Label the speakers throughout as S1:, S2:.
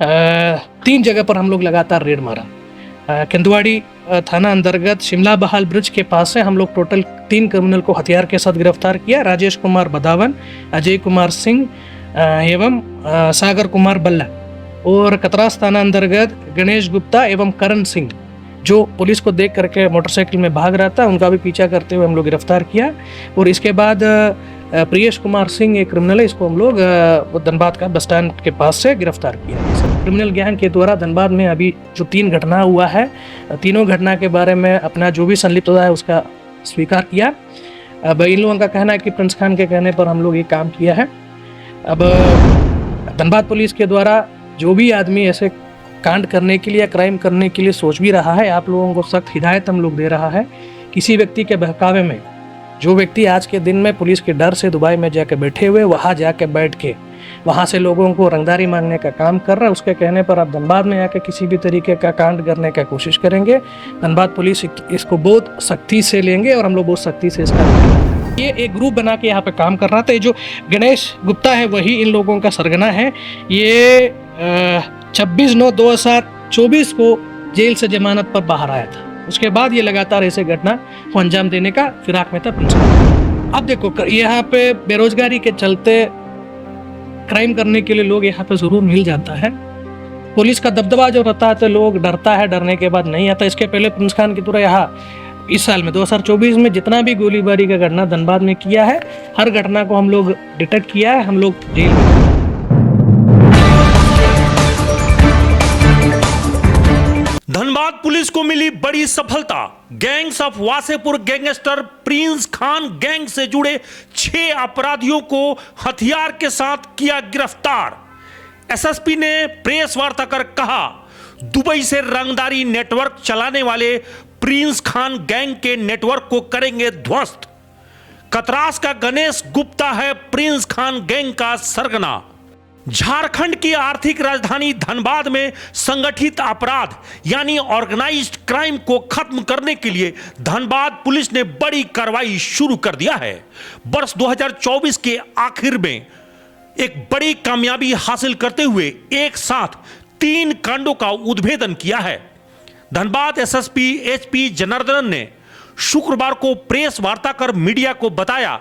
S1: 3 जगह पर हम लोग लगातार रेड मारा। किंदवाड़ी थाना अंतर्गत शिमला बहाल ब्रिज के पास से हम लोग टोटल 3 क्रिमिनल को हथियार के साथ गिरफ्तार किया। राजेश कुमार बदावन, अजय कुमार सिंह एवं सागर कुमार बल्ला। और कतरास थाना अंतर्गत गणेश गुप्ता एवं करण सिंह, जो पुलिस को देख करके मोटरसाइकिल में भाग रहा था, उनका भी पीछा करते हुए हम लोग गिरफ्तार किया। और इसके बाद प्रियेश कुमार सिंह एक क्रिमिनल है, इसको हम लोग धनबाद का बस स्टैंड के पास से गिरफ्तार किया। क्रिमिनल गैंग के द्वारा धनबाद में अभी जो 3 घटना हुआ है, तीनों घटना के बारे में अपना जो भी संलिप्तता है उसका स्वीकार किया। अब इन लोगों का कहना है कि प्रिंस खान के कहने पर हम लोग ये काम किया है। अब धनबाद पुलिस के द्वारा जो भी आदमी ऐसे कांड करने के लिए या क्राइम करने के लिए सोच भी रहा है, आप लोगों को सख्त हिदायत हम लोग दे रहा है। किसी व्यक्ति के बहकावे में, जो व्यक्ति आज के दिन में पुलिस के डर से दुबई में जाकर बैठे हुए, वहाँ जाके बैठ के वहाँ से लोगों को रंगदारी मांगने का काम कर रहा है, उसके कहने पर आप धनबाद में आकर किसी भी तरीके का कांड करने का कोशिश करेंगे, धनबाद पुलिस इसको बहुत सख्ती से लेंगे और हम लोग बहुत सख्ती से इसका ये एक ग्रुप बना के यहाँ पे काम कर रहा था। ये जो गणेश गुप्ता है वही इन लोगों का सरगना है। ये 26/9/2024 को जेल से जमानत पर बाहर आया था। उसके बाद ये लगातार ऐसे घटना को अंजाम देने का फिराक में था। अब देखो, यहाँ पे बेरोजगारी के चलते क्राइम करने के लिए लोग यहाँ पे जरूर मिल जाता है। पुलिस का दबदबा जो रहता है तो लोग डरता है, डरने के बाद नहीं आता। इसके पहले प्रिंस खान की तरह यहाँ इस साल में 2024 में जितना भी गोलीबारी का घटना धनबाद में किया है, हर घटना को हम लोग डिटेक्ट किया है। हम लोग जेल में
S2: धनबाद पुलिस को मिली बड़ी सफलता। Gangs of Wasseypur gangster Prince Khan gang से जुड़े 6 अपराधियों को हथियार के साथ किया गिरफ्तार। एसएसपी ने प्रेस वार्ता कर कहा, दुबई से रंगदारी नेटवर्क चलाने वाले प्रिंस खान गैंग के नेटवर्क को करेंगे ध्वस्त। कतरास का गणेश गुप्ता है प्रिंस खान गैंग का सरगना। झारखंड की आर्थिक राजधानी धनबाद में संगठित अपराध यानी ऑर्गेनाइज्ड क्राइम को खत्म करने के लिए धनबाद पुलिस ने बड़ी कार्रवाई शुरू कर दिया है। वर्ष 2024 के आखिर में एक बड़ी कामयाबी हासिल करते हुए एक साथ 3 कांडों का उद्भेदन किया है। धनबाद एसएसपी एचपी जनार्दनन ने शुक्रवार को प्रेस वार्ता कर मीडिया को बताया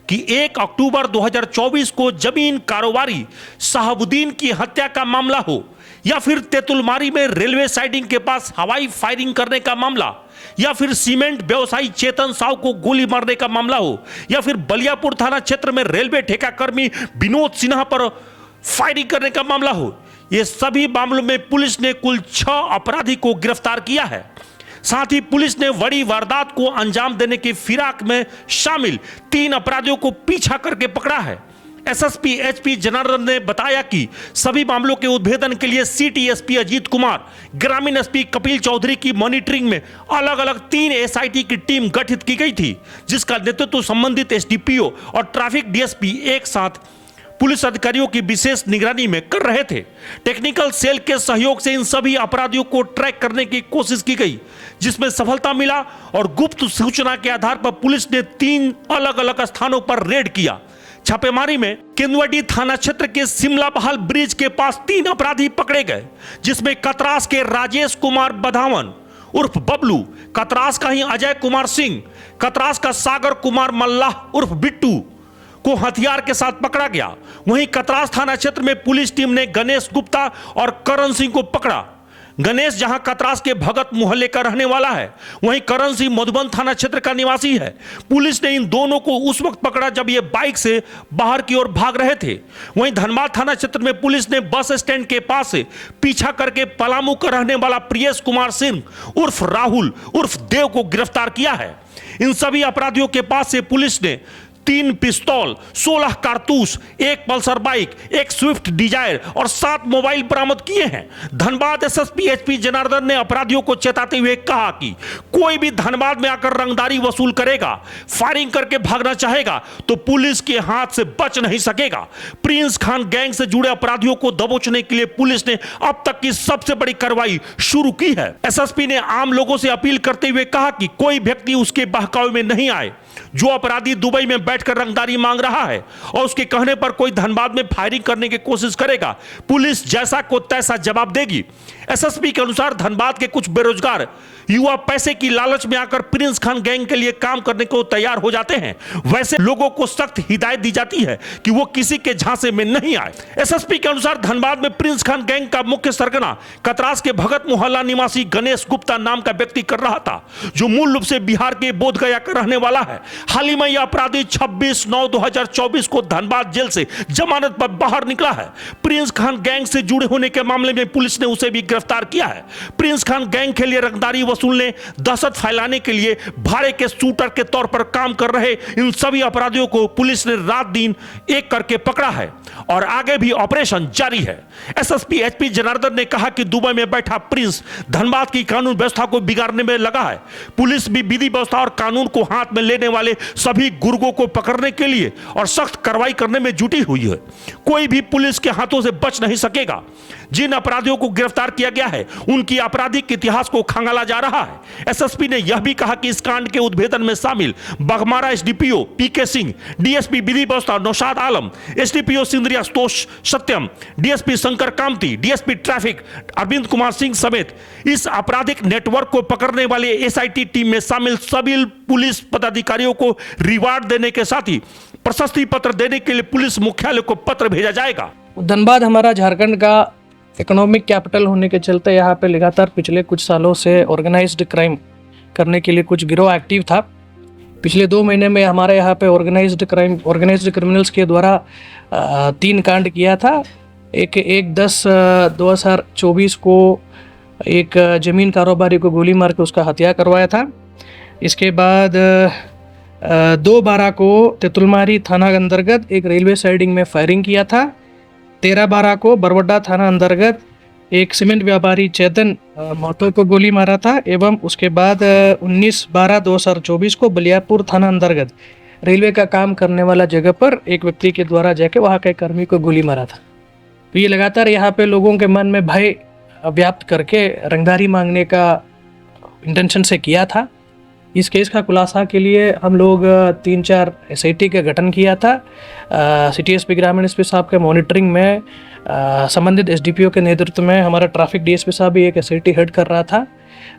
S2: कि 1 अक्टूबर 2024 को जमीन कारोबारी साहबुद्दीन की हत्या का मामला हो, या फिर तेतुलमारी में रेलवे साइडिंग के पास हवाई फायरिंग करने का मामला, या फिर सीमेंट व्यवसायी चेतन साव को गोली मारने का मामला हो, या फिर बलियापुर थाना क्षेत्र में रेलवे ठेका कर्मी विनोद सिन्हा पर फायरिंग करने का मामला हो, ये सभी मामलों में पुलिस ने कुल 6 अपराधी को गिरफ्तार किया है। साथ ही पुलिस ने बड़ी वारदात को अंजाम देने की फिराक में शामिल 3 अपराधियों को पीछा करके पकड़ा है। एसएसपी एचपी जनार्दन ने बताया कि सभी मामलों के उद्भेदन के लिए सिटी एसपी अजीत कुमार, ग्रामीण एसपी कपिल चौधरी की मॉनिटरिंग में अलग अलग 3 एसआईटी की टीम गठित की गई थी, जिसका नेतृत्व संबंधित एसडीपीओ और ट्रैफिक डीएसपी एक साथ पुलिस अधिकारियों की विशेष निगरानी में कर रहे थे। टेक्निकल सेल के सहयोग से इन सभी अपराधियों को ट्रैक करने की कोशिश की गई, जिसमें सफलता मिला और गुप्त सूचना के आधार पर पुलिस ने 3 अलग अलग स्थानों पर रेड किया। छापेमारी में किंदवाड़ी थाना क्षेत्र के शिमला बहाल ब्रिज के पास 3 अपराधी पकड़े गए, जिसमें कतरास के राजेश कुमार बधावन उर्फ बबलू, कतरास का ही अजय कुमार सिंह, कतरास का सागर कुमार मल्लाह उर्फ बिट्टू को हथियार के साथ पकड़ा गया। वहीं कतरास थाना क्षेत्र में पुलिस टीम ने गणेश गुप्ता और करण सिंह को पकड़ा। गणेश जहां कतरास के भगत मोहल्ले का रहने वाला है, वहीं करण सिंह मधुबन थाना क्षेत्र का निवासी है। पुलिस ने इन दोनों को उस वक्त पकड़ा जब ये बाइक से बाहर की ओर भाग रहे थे। वहीं धनबाद थाना क्षेत्र में पुलिस ने बस स्टैंड के पास से पीछा करके पलामू का रहने वाला प्रियेश कुमार सिंह उर्फ राहुल उर्फ देव को गिरफ्तार किया है। इन सभी अपराधियों के पास से पुलिस ने 3 पिस्तौल, 16 कारतूस, 1 पल्सर बाइक, 1 स्विफ्ट डिजायर और 7 मोबाइल बरामद किए हैं। धनबाद एसएसपी एचपी जनार्दन ने अपराधियों को चेताते हुए कहा कि कोई भी धनबाद में आकर रंगदारी वसूल करेगा, फायरिंग करके भागना चाहेगा तो पुलिस के हाथ से बच नहीं सकेगा। प्रिंस खान गैंग से जुड़े अपराधियों को दबोचने के लिए पुलिस ने अब तक की सबसे बड़ी कार्रवाई शुरू की है। एसएसपी ने आम लोगों से अपील करते हुए कहा कि कोई व्यक्ति उसके बहकावे में नहीं आए जो अपराधी दुबई में बैठकर रंगदारी मांग रहा है और उसके कहने पर कोई धनबाद में फायरिंग करने की कोशिश करेगा, पुलिस जैसा को तैसा जवाब देगी। एसएसपी के अनुसार धनबाद के कुछ बेरोजगार युवा पैसे की लालच में आकर प्रिंस खान गैंग के लिए काम करने को तैयार हो जाते हैं। वैसे लोगों को सख्त हिदायत दी जाती है कि वो किसी के झांसे में नहीं आए। एसएसपी के अनुसार धनबाद में प्रिंस खान गैंग का मुख्य सरगना कतरास के भगत मोहल्ला निवासी गणेश गुप्ता नाम का व्यक्ति कर रहा था, जो मूल रूप से बिहार के बोधगया का रहने वाला है। हाल ही में यह अपराधी 26/9/2024 को धनबाद जेल से जमानत पर बाहर निकला है। प्रिंस खान गैंग से जुड़े होने के मामले में पुलिस ने उसे भी गिरफ्तार किया है। प्रिंस खान गैंग के लिए रंगदारी वसूलने, दहशत फैलाने के लिए भाड़े के शूटर के तौर पर काम कर रहे इन सभी अपराधियों को पुलिस ने रात दिन एक करके पकड़ा है और आगे भी ऑपरेशन जारी है। एसएसपी एचपी जनार्दन ने कहा कि दुबई में बैठा प्रिंस धनबाद की कानून व्यवस्था को बिगाड़ने में लगा है। पुलिस भी विधि व्यवस्था और कानून को हाथ में लेने वाले सभी गुर्गों को पकड़ने के लिए और सख्त कार्रवाई करने में जुटी हुई है। कोई भी पुलिस के हाथों से बच नहीं सकेगा। जिन अपराधियों को गिरफ्तार किया गया है उनकी आपराधिक इतिहास को खंगाला जा रहा है। एसएसपी ने यह भी कहा कि इस कांड के उद्भेदन में शामिल Baghmara SDPO PK Singh, DSP विधि व्यवस्था नौशाद आलम, एसडीपीओ सिंदरिया तोष Satyam, DSP Shankar Kamti, DSP traffic Arvind Kumar Singh समेत इस आपराधिक नेटवर्क को पकड़ने वाले एसआईटी टीम में शामिल सभी पुलिस पदाधिकारियों को रिवार्ड देने के साथ ही प्रशस्ति पत्र देने के लिए पुलिस मुख्यालय को पत्र भेजा जाएगा।
S1: धनबाद हमारा झारखंड का इकोनॉमिक कैपिटल होने के चलते यहाँ पे लगातार पिछले कुछ सालों से ऑर्गेनाइज्ड क्राइम करने के लिए कुछ गिरोह एक्टिव था। पिछले 2 महीने में हमारे यहाँ पे ऑर्गेनाइज्ड क्रिमिनल्स के द्वारा 3 कांड किया था। एक 10/10/2024 को एक ज़मीन कारोबारी को गोली मार के उसका हत्या करवाया था। इसके बाद 2/12 को तेतुलमारी थाना अंतर्गत एक रेलवे साइडिंग में फायरिंग किया था। 13/12 को बरवड्डा थाना अंतर्गत एक सीमेंट व्यापारी चेतन महतो को गोली मारा था। एवं उसके बाद 19/12/2024 को बलियापुर थाना अंतर्गत रेलवे का काम करने वाला जगह पर एक व्यक्ति के द्वारा जाके वहाँ के कर्मी को गोली मारा था। तो ये लगातार यहाँ पे लोगों के मन में भय व्याप्त करके रंगदारी मांगने का इंटेंशन से किया था। इस केस का खुलासा के लिए हम लोग 3-4 एसआईटी का गठन किया था। सिटी एसपी ग्रामीण एसपी साहब के मॉनिटरिंग में संबंधित एसडीपीओ के नेतृत्व में हमारा ट्रैफिक डीएसपी साहब भी एक एसआईटी हेड कर रहा था।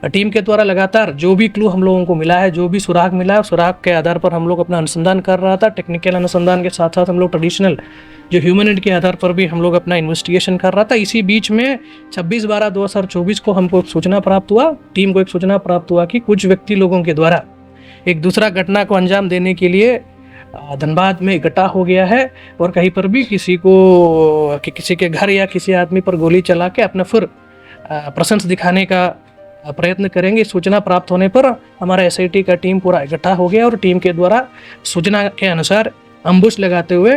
S1: टीम के द्वारा लगातार जो भी क्लू हम लोगों को मिला है, जो भी सुराग मिला है, सुराग के आधार पर हम लोग अपना अनुसंधान कर रहा था। टेक्निकल अनुसंधान के साथ साथ हम लोग ट्रेडिशनल जो ह्यूमन के आधार पर भी हम लोग अपना इन्वेस्टिगेशन कर रहा था। इसी बीच में 26/12/2024 को हमको एक सूचना प्राप्त हुआ, टीम को एक सूचना प्राप्त हुआ कि कुछ व्यक्ति लोगों के द्वारा एक दूसरा घटना को अंजाम देने के लिए धनबाद में इकट्ठा हो गया है और कहीं पर भी किसी के घर या किसी आदमी पर गोली चला के अपना फिर प्रेजेंस दिखाने का प्रयत्न करेंगे। सूचना प्राप्त होने पर हमारा एसआईटी का टीम पूरा इकट्ठा हो गया और टीम के द्वारा सूचना के अनुसार अम्बुश लगाते हुए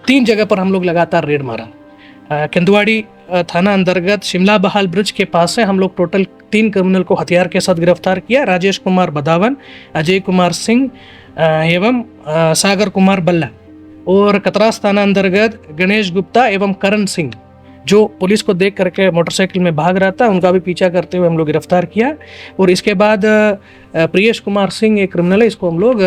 S1: 3 जगह पर हम लोग लगातार रेड मारा। केंदुआड़ी थाना अंतर्गत शिमला बहाल ब्रिज के पास से हम लोग टोटल 3 क्रिमिनल को हथियार के साथ गिरफ्तार किया। राजेश कुमार बदावन, अजय कुमार सिंह एवं सागर कुमार बल्ला। और कतरास थाना अंतर्गत गणेश गुप्ता एवं करण सिंह जो पुलिस को देख करके मोटरसाइकिल में भाग रहा था, उनका भी पीछा करते हुए हम लोग गिरफ्तार किया। और इसके बाद प्रियेश कुमार सिंह एक क्रिमिनल है, इसको हम लोग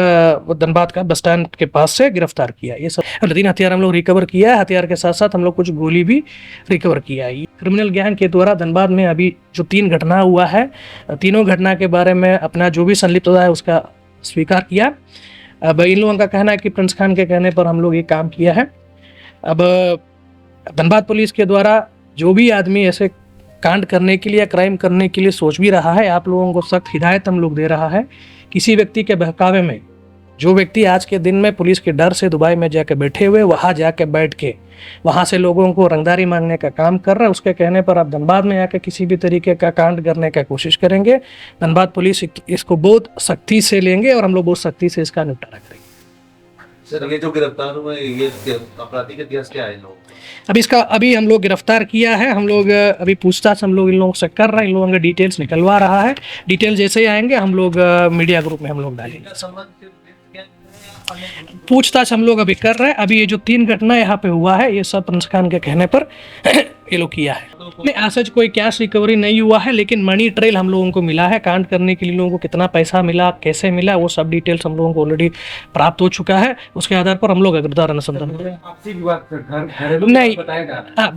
S1: धनबाद का बस स्टैंड के पास से गिरफ्तार किया। ये सब 3 हथियार हम लोग रिकवर किया है। हथियार के साथ साथ हम लोग कुछ गोली भी रिकवर किया है। क्रिमिनल गैंग के द्वारा धनबाद में अभी जो 3 घटना हुआ है, तीनों घटना के बारे में अपना जो भी संलिप्तता है उसका स्वीकार किया। अब इन लोगों का कहना है कि प्रिंस खान के कहने पर हम लोग ये काम किया है। अब धनबाद पुलिस के द्वारा जो भी आदमी ऐसे कांड करने के लिए या क्राइम करने के लिए सोच भी रहा है, आप लोगों को सख्त हिदायत हम लोग दे रहा है। किसी व्यक्ति के बहकावे में जो व्यक्ति आज के दिन में पुलिस के डर से दुबई में जाके बैठे हुए, वहाँ जाके बैठ के वहाँ से लोगों को रंगदारी मांगने का काम कर रहा है, उसके कहने पर आप धनबाद में आकर किसी भी तरीके का कांड करने का कोशिश करेंगे, धनबाद पुलिस इसको बहुत सख्ती से लेंगे और हम लोग बहुत सख्ती से इसका निपटारा करेंगे।
S3: सर ये जो गिरफ्तार हुए ये आपराधिक इतिहास क्या है लोग?
S1: अभी हम लोग गिरफ्तार किया है। हम लोग अभी पूछताछ हम लोग इन लोगों से कर रहे हैं, इन लोगों के डिटेल्स निकलवा रहा है। डिटेल जैसे ही आएंगे हम लोग मीडिया ग्रुप में हम लोग डालेंगे। पूछताछ हम लोग अभी कर रहे हैं। अभी ये जो 3 घटना यहाँ पे हुआ है, ये सब प्रिंस खान के कहने पर ये लोग किया है। नहीं, ऐसा कोई कैश रिकवरी नहीं हुआ है, लेकिन मनी ट्रेल हम लोगों को मिला है। कांड करने के लिए लोगों को कितना पैसा मिला, कैसे मिला, वो सब डिटेल्स हम लोगों को ऑलरेडी प्राप्त हो चुका है। उसके आधार पर हम लोग अग्रदार अनुसंधान नहीं,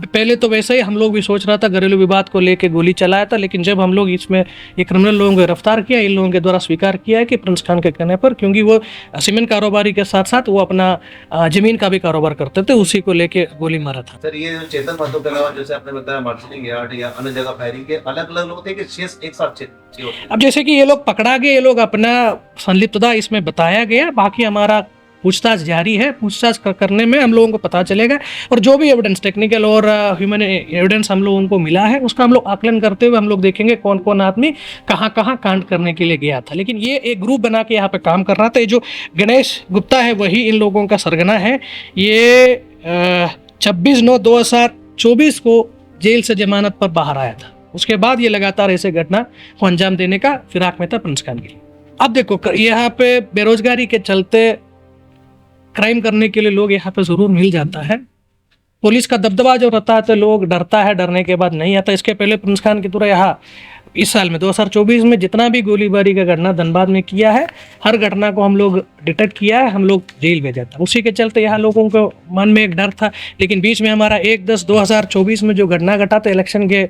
S1: पहले तो वैसे ही हम लोग भी सोच रहा था, घरेलू विवाद को लेके गोली चलाया था, लेकिन जब हम लोग इसमें ये क्रिमिनल लोगों को गिरफ्तार किया, इन लोगों के द्वारा स्वीकार किया है कि प्रिंस खान के कहने पर, क्योंकि वो सीमेंट कारोबारी के साथ साथ वो अपना जमीन का भी कारोबार करते थे, उसी को लेके गोली मारा था।
S3: सर ये जो चेतन महतो के अलावा जैसे आपने बताया मार्शलिंग यार्ड या अन्य जगह फायरिंग के अलग अलग लोग थे कि 6 एक साथ 6 होते?
S1: अब जैसे कि ये लोग पकड़ा गए, ये लोग अपना संलिप्तता इसमें बताया गया, बाकी हमारा पूछताछ जारी है। पूछताछ करने में हम लोगों को पता चलेगा, और जो भी एविडेंस, टेक्निकल और ह्यूमन एविडेंस हम लोगों को मिला है, उसका हम लोग आकलन करते हुए हम लोग देखेंगे कौन कौन आदमी कहाँ कहाँ कांड करने के लिए गया था। लेकिन ये एक ग्रुप बना के यहाँ पे काम कर रहा था। ये जो गणेश गुप्ता है वही इन लोगों का सरगना है। ये 26/9/2024 को जेल से जमानत पर बाहर आया था। उसके बाद ये लगातार ऐसे घटना को अंजाम देने का फिराक में था प्रिंस खान के लिए। अब देखो, यहाँ पे बेरोजगारी के चलते क्राइम करने के लिए लोग यहाँ पे जरूर मिल जाता है। पुलिस का दबदबा जो रहता है तो लोग डरता है, डरने के बाद नहीं आता। इसके पहले प्रिंस खान की तरह यहाँ इस साल में 2024 में जितना भी गोलीबारी का घटना धनबाद में किया है, हर घटना को हम लोग डिटेक्ट किया है, हम लोग जेल भेजा था। उसी के चलते यहाँ लोगों को मन में एक डर था। लेकिन बीच में हमारा 1/10/2024 में जो घटना घटा था इलेक्शन के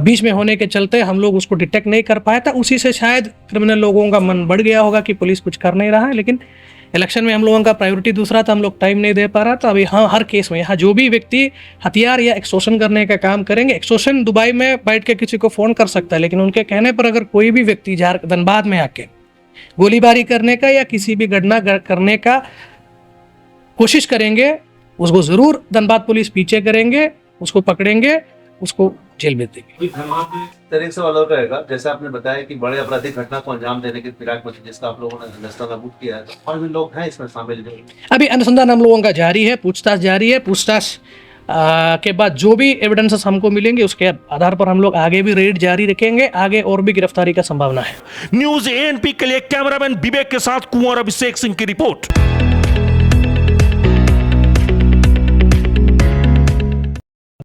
S1: बीच में होने के चलते, हम लोग उसको डिटेक्ट नहीं कर पाया था। उसी से शायद क्रिमिनल लोगों का मन बढ़ गया होगा कि पुलिस कुछ कर नहीं रहा है। लेकिन इलेक्शन में हम लोगों का प्रायोरिटी दूसरा था, हम लोग टाइम नहीं दे पा रहा था। अभी हाँ, हर केस में यहाँ जो भी व्यक्ति हथियार या एक्सटॉर्शन करने का काम करेंगे, एक्सटॉर्शन दुबई में बैठ के किसी को फ़ोन कर सकता है, लेकिन उनके कहने पर अगर कोई भी व्यक्ति धनबाद में आके गोलीबारी करने का या किसी भी घटना करने का कोशिश करेंगे, उसको ज़रूर धनबाद पुलिस पीछे करेंगे, उसको पकड़ेंगे, उसको जेल भेज देंगे।
S3: सर एक सवाल और रहेगा, जैसे आपने बताया कि बड़े आपराधिक घटना को अंजाम देने की फिराक में जिसका आप लोगों ने नेस्तनाबूद किया है, तो और भी लोग हैं इसमें शामिल? जो
S1: अभी अनुसंधान हम लोगों का जारी है, पूछताछ जारी है। पूछताछ के बाद जो भी एविडेंसेस हमको मिलेंगे उसके आधार पर हम लोग आगे भी रेड जारी रखेंगे। आगे और भी गिरफ्तारी का संभावना है।
S2: न्यूज एएनपी के लिए कैमरामैन विवेक के साथ कुंवर अभिषेक सिंह की रिपोर्ट।